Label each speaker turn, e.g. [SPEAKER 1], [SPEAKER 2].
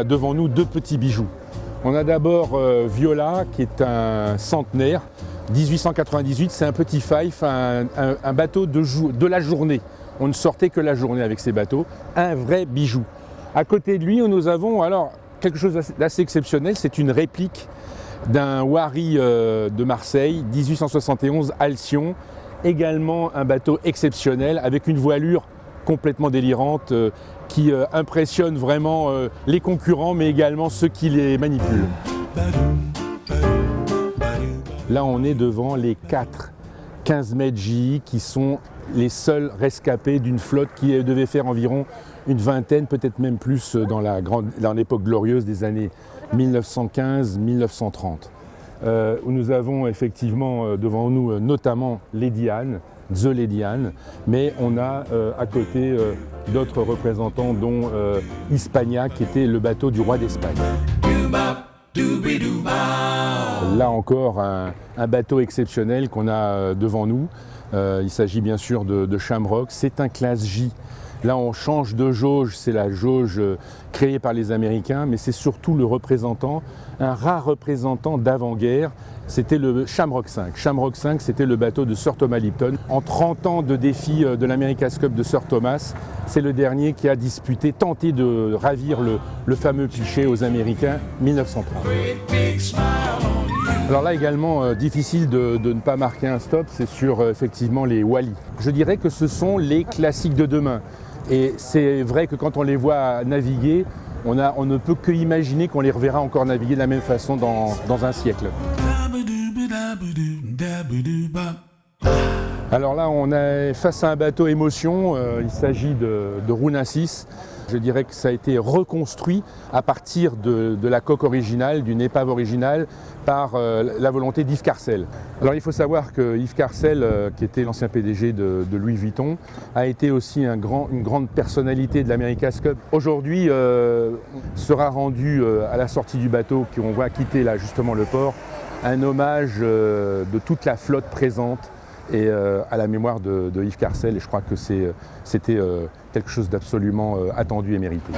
[SPEAKER 1] a devant nous deux petits bijoux. On a d'abord Viola, qui est un centenaire, 1898, c'est un petit Fife, un bateau de la journée. On ne sortait que la journée avec ces bateaux, un vrai bijou. À côté de lui, nous avons alors quelque chose d'assez exceptionnel, c'est une réplique d'un Wary de Marseille, 1871, Alcyon, également un bateau exceptionnel avec une voilure complètement délirante qui impressionne vraiment les concurrents mais également ceux qui les manipulent. Là on est devant les 4 15 mètres JI qui sont les seuls rescapés d'une flotte qui devait faire environ une vingtaine, peut-être même plus dans l'époque glorieuse des années 1915-1930. Où nous avons effectivement devant nous notamment Lady Anne, The Lady Anne, mais on a à côté d'autres représentants dont Hispania qui était le bateau du roi d'Espagne. Là encore un bateau exceptionnel qu'on a devant nous. Il s'agit bien sûr de Shamrock, c'est un classe J. Là on change de jauge, c'est la jauge créée par les Américains, mais c'est surtout le représentant, un rare représentant d'avant-guerre, c'était le Shamrock 5. Shamrock 5 c'était le bateau de Sir Thomas Lipton. En 30 ans de défi de l'America's Cup de Sir Thomas, c'est le dernier qui a tenté de ravir le fameux cliché aux Américains 1930. Alors là également, difficile de ne pas marquer un stop, c'est sur effectivement les Wally. Je dirais que ce sont les classiques de demain. Et c'est vrai que quand on les voit naviguer, on ne peut que imaginer qu'on les reverra encore naviguer de la même façon dans un siècle. Alors là, on est face à un bateau émotion, il s'agit de Runa 6. Je dirais que ça a été reconstruit à partir de la coque originale, d'une épave originale, par la volonté d'Yves Carcel. Alors il faut savoir que Yves Carcel, qui était l'ancien PDG de Louis Vuitton, a été aussi une grande personnalité de l'America's Cup. Aujourd'hui, sera rendu à la sortie du bateau, qu'on voit quitter là justement le port, un hommage de toute la flotte présente et à la mémoire de Yves Carcel. Et je crois que c'était quelque chose d'absolument attendu et mérité.